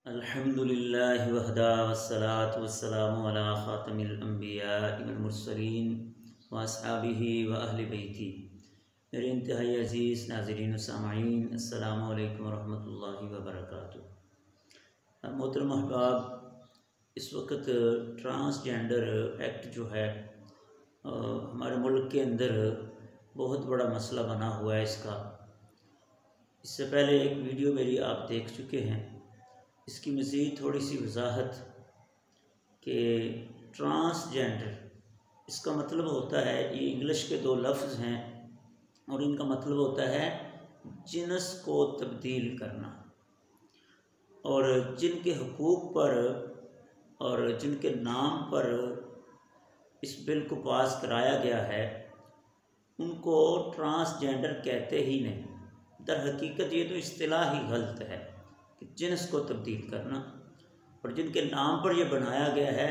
الحمدللہ وحدہ والصلاة والسلام علی خاتم الانبیاء والمرسلین واصحابہ واہل بیتہ۔ میرے انتہائی عزیز ناظرین و سامعین، السلام علیکم ورحمۃ اللہ وبرکاتہ۔ محترم احباب، اس وقت ٹرانسجینڈر ایکٹ جو ہے ہمارے ملک کے اندر بہت بڑا مسئلہ بنا ہوا ہے۔ اس سے پہلے ایک ویڈیو میری آپ دیکھ چکے ہیں۔ اس کی مزید تھوڑی سی وضاحت کہ ٹرانسجینڈر اس کا مطلب ہوتا ہے، یہ انگلش کے دو لفظ ہیں اور ان کا مطلب ہوتا ہے جنس کو تبدیل کرنا، اور جن کے حقوق پر اور جن کے نام پر اس بل کو پاس کرایا گیا ہے ان کو ٹرانسجینڈر کہتے ہی نہیں۔ در حقیقت یہ تو اصطلاح ہی غلط ہے کہ جنس کو تبدیل کرنا، اور جن کے نام پر یہ بنایا گیا ہے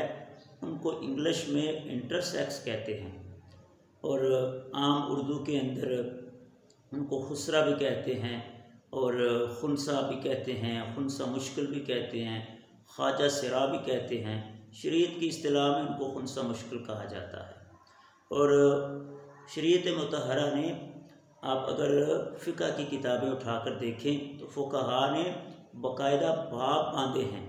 ان کو انگلش میں انٹرسیکس کہتے ہیں، اور عام اردو کے اندر ان کو خسرہ بھی کہتے ہیں اور خنثی بھی کہتے ہیں، خنثی مشکل بھی کہتے ہیں، خواجہ سرا بھی کہتے ہیں۔ شریعت کی اصطلاح میں ان کو خنثی مشکل کہا جاتا ہے۔ اور شریعت مطہرہ نے، آپ اگر فقہ کی کتابیں اٹھا کر دیکھیں تو فقہاء نے باقاعدہ باب باندھے ہیں،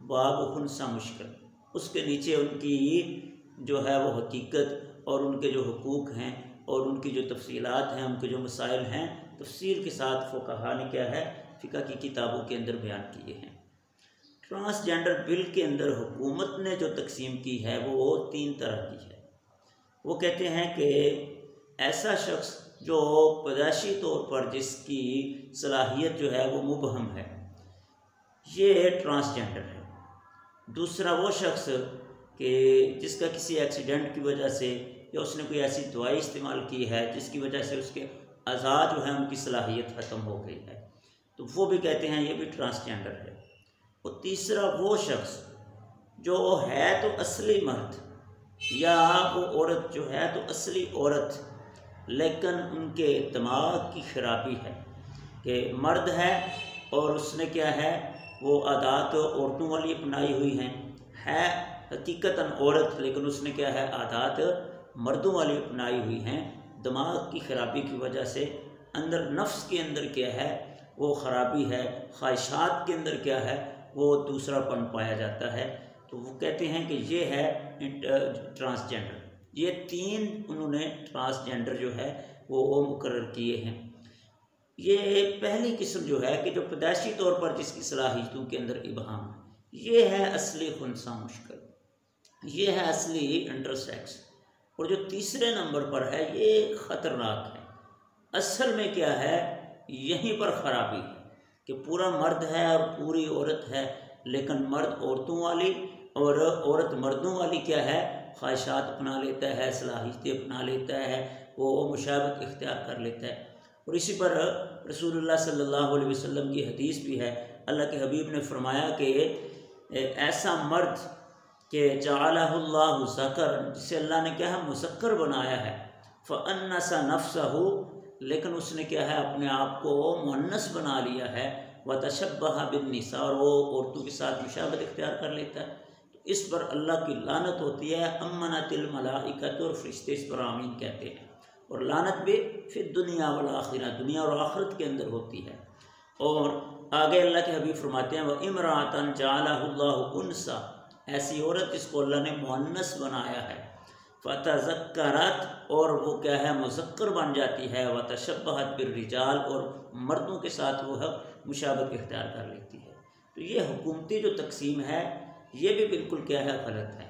باب خنثی مشکل۔ اس کے نیچے ان کی جو ہے وہ حقیقت اور ان کے جو حقوق ہیں اور ان کی جو تفصیلات ہیں، ان کے جو مسائل ہیں، تفصیل کے ساتھ فقہاء نے کیا ہے فقہ کی کتابوں کے اندر بیان کیے ہیں۔ ٹرانسجینڈر بل کے اندر حکومت نے جو تقسیم کی ہے وہ 3 طرح کی ہے۔ وہ کہتے ہیں کہ ایسا شخص جو پیدائشی طور پر جس کی صلاحیت جو ہے وہ مبہم ہے، یہ ٹرانسجینڈر ہے۔ دوسرا وہ شخص کہ جس کا کسی ایکسیڈنٹ کی وجہ سے یا اس نے کوئی ایسی دوائی استعمال کی ہے جس کی وجہ سے اس کے اعضاء جو ہیں ان کی صلاحیت ختم ہو گئی ہے، تو وہ بھی کہتے ہیں یہ بھی ٹرانسجینڈر ہے۔ اور تیسرا وہ شخص جو ہے تو اصلی مرد، یا وہ عورت جو ہے تو اصلی عورت لیکن ان کے دماغ کی خرابی ہے، کہ مرد ہے اور اس نے کیا ہے وہ عادات عورتوں والی اپنائی ہوئی ہیں، ہے حقیقتاً عورت لیکن اس نے کیا ہے عادات مردوں والی اپنائی ہوئی ہیں۔ دماغ کی خرابی کی وجہ سے اندر نفس کے اندر کیا ہے وہ خرابی ہے، خواہشات کے اندر کیا ہے وہ دوسرا پن پایا جاتا ہے، تو وہ کہتے ہیں کہ یہ ہے ٹرانسجینڈر۔ یہ 3 انہوں نے ٹرانسجینڈر جو ہے وہ مقرر کیے ہیں۔ یہ پہلی قسم جو ہے کہ جو پیدائشی طور پر جس کی صلاحیتوں کے اندر ابہام ہے، یہ ہے اصلی خنثی مشکل، یہ ہے اصلی انٹرسیکس۔ اور جو تیسرے نمبر پر ہے یہ خطرناک ہے۔ اصل میں کیا ہے یہیں پر خرابی ہے کہ پورا مرد ہے اور پوری عورت ہے، لیکن مرد عورتوں والی اور عورت مردوں والی کیا ہے خواہشات اپنا لیتا ہے، صلاحیتیں اپنا لیتا ہے، وہ مشابہت اختیار کر لیتا ہے۔ اور اسی پر رسول اللہ صلی اللہ علیہ وسلم کی حدیث بھی ہے، اللہ کے حبیب نے فرمایا کہ ایسا مرد کہ جعلہ اللہ ذکر، جسے اللہ نے کیا ہے مذکر بنایا ہے، فأنس نفسہ، لیکن اس نے کیا ہے اپنے آپ کو مؤنث بنا لیا ہے، وتشبہ بالنساء، اور وہ عورتوں کے ساتھ مشابہت اختیار کر لیتا ہے، تو اس پر اللہ کی لعنت ہوتی ہے۔ امنت الملائکۃ، اور فرشتے اس پر آمین کہتے ہیں، اور لعنت بھی فی الدنیا والآخرہ، دنیا اور آخرت کے اندر ہوتی ہے۔ اور آگے اللہ کے حبیب فرماتے ہیں وَإِمْرَأَةً جَعَلَهُ اللَّهُ أُنْثَىٰ، ایسی عورت جس کو اللہ نے مؤنث بنایا ہے، فَتَذَكَّرَتْ، اور وہ کیا ہے مذکر بن جاتی ہے، وَتَشَبَّهَتْ بِالرِّجَالِ، اور مردوں کے ساتھ وہ مشابہت اختیار کر لیتی ہے۔ تو یہ حکومتی جو تقسیم ہے یہ بھی بالکل کیا ہے غلط ہے۔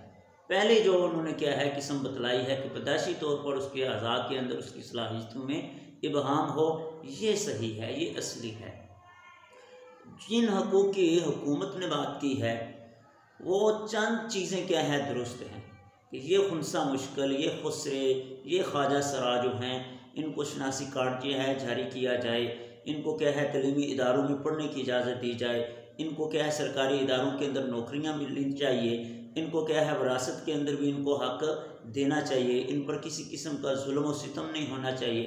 پہلی جو انہوں نے کیا ہے قسم بتلائی ہے کہ پیدائشی طور پر اس کے اعضاء کے اندر اس کی صلاحیتوں میں ابہام ہو، یہ صحیح ہے، یہ اصلی ہے۔ جن حقوق کی حکومت نے بات کی ہے وہ چند چیزیں کیا ہے درست ہیں، کہ یہ خنثی مشکل، یہ خسرے، یہ خواجہ سرا جو ہیں ان کو شناسی کارڈ جو ہے جاری کیا جائے، ان کو کیا ہے تعلیمی اداروں میں پڑھنے کی اجازت دی جائے، ان کو کیا ہے سرکاری اداروں کے اندر نوکریاں ملنی چاہیے، ان کو کیا ہے وراثت کے اندر بھی ان کو حق دینا چاہیے، ان پر کسی قسم کا ظلم و ستم نہیں ہونا چاہیے۔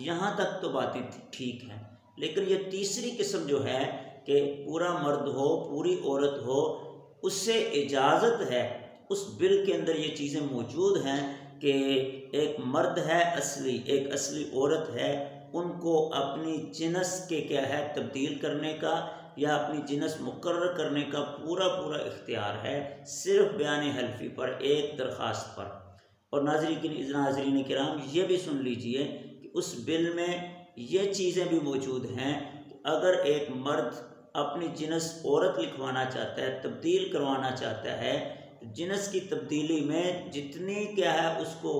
یہاں تک تو باتیں ٹھیک ہیں، لیکن یہ تیسری قسم جو ہے کہ کہ پورا مرد ہو پوری عورت ہو، اس سے اجازت ہے، اس بل کے اندر یہ چیزیں موجود ہیں کہ ایک مرد ہے اصلی، ایک اصلی عورت ہے، ان کو اپنی جنس کے کیا ہے تبدیل کرنے کا یا اپنی جنس مقرر کرنے کا پورا اختیار ہے، صرف بیان حلفی پر، ایک درخواست پر۔ اور ناظرین کرام یہ بھی سن لیجئے کہ اس بل میں یہ چیزیں بھی موجود ہیں کہ اگر ایک مرد اپنی جنس عورت لکھوانا چاہتا ہے، تبدیل کروانا چاہتا ہے، جنس کی تبدیلی میں جتنی کیا ہے اس کو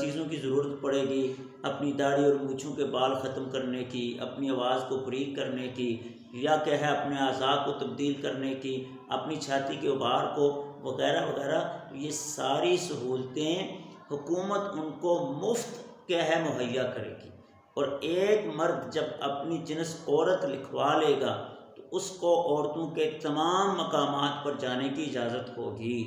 چیزوں کی ضرورت پڑے گی، اپنی داڑھی اور مونچھوں کے بال ختم کرنے کی، اپنی آواز کو بریک کرنے کی، یا کیا ہے اپنے اعضاء کو تبدیل کرنے کی، اپنی چھاتی کے ابھار کو وغیرہ وغیرہ، یہ ساری سہولتیں حکومت ان کو مفت کیا ہے مہیا کرے گی۔ اور ایک مرد جب اپنی جنس عورت لکھوا لے گا تو اس کو عورتوں کے تمام مقامات پر جانے کی اجازت ہوگی،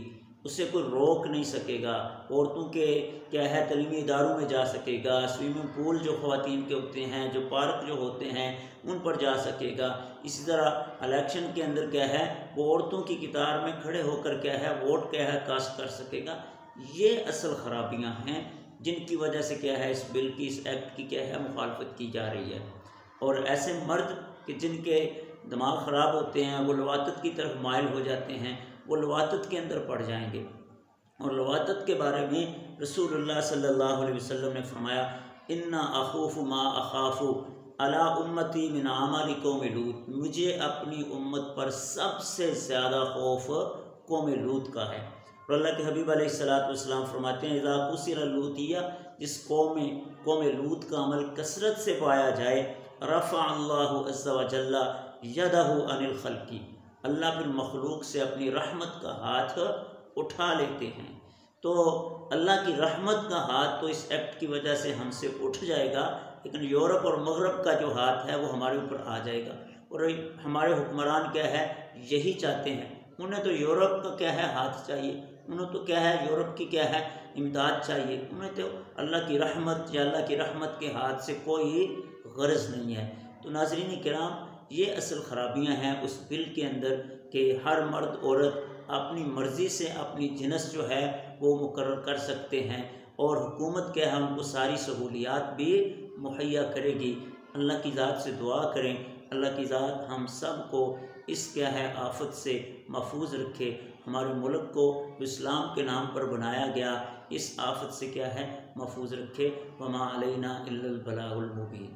اسے کوئی روک نہیں سکے گا۔ عورتوں کے کیا ہے تعلیمی اداروں میں جا سکے گا، سوئمنگ پول جو خواتین کے ہوتے ہیں، جو پارک جو ہوتے ہیں ان پر جا سکے گا۔ اسی طرح الیکشن کے اندر کیا ہے وہ عورتوں کی قطار میں کھڑے ہو کر کیا ہے ووٹ کیا ہے کاسٹ کر سکے گا۔ یہ اصل خرابیاں ہیں جن کی وجہ سے کیا ہے اس بل کی، اس ایکٹ کی کیا ہے مخالفت کی جا رہی ہے۔ اور ایسے مرد کہ جن کے دماغ خراب ہوتے ہیں، وہ لواطت کی طرف مائل ہو جاتے ہیں، وہ لواطت کے اندر پڑ جائیں گے۔ اور لواطت کے بارے میں رسول اللہ صلی اللہ علیہ وسلم نے فرمایا اِنَّ أَخُوفُ مَا أَخَافُ عَلَىٰ أُمَّتِي مِنْ عَمَلِ قَوْمِ لُوط، مجھے اپنی امت پر سب سے زیادہ خوف قوم لوط کا ہے۔ اور اللہ کے حبیب علیہ السلام فرماتے ہیں اِذَا كُسِرَ اللُّوطِيَّ، جس قوم لوط کا عمل کثرت سے پایا جائے، رفع اللہ عز وجل یدہ عن الخلق، اللہ پھر مخلوق سے اپنی رحمت کا ہاتھ اٹھا لیتے ہیں۔ تو اللہ کی رحمت کا ہاتھ تو اس ایکٹ کی وجہ سے ہم سے اٹھ جائے گا، لیکن یورپ اور مغرب کا جو ہاتھ ہے وہ ہمارے اوپر آ جائے گا۔ اور ہمارے حکمران کیا ہے یہی چاہتے ہیں، انہیں تو یورپ کا کیا ہے ہاتھ چاہیے، انہیں تو کیا ہے یورپ کی کیا ہے امداد چاہیے، انہیں تو اللہ کی رحمت یا اللہ کی رحمت کے ہاتھ سے کوئی غرض نہیں ہے۔ تو ناظرین کرام یہ اصل خرابیاں ہیں اس بل کے اندر کہ ہر مرد عورت اپنی مرضی سے اپنی جنس جو ہے وہ مقرر کر سکتے ہیں، اور حکومت کیا ہے ان کو ساری سہولیات بھی مہیا کرے گی۔ اللہ کی ذات سے دعا کریں، اللہ کی ذات ہم سب کو اس کیا ہے آفت سے محفوظ رکھے، ہمارے ملک کو اسلام کے نام پر بنایا گیا اس آفت سے کیا ہے محفوظ رکھے۔ وما علینا الا البلاغ المبین۔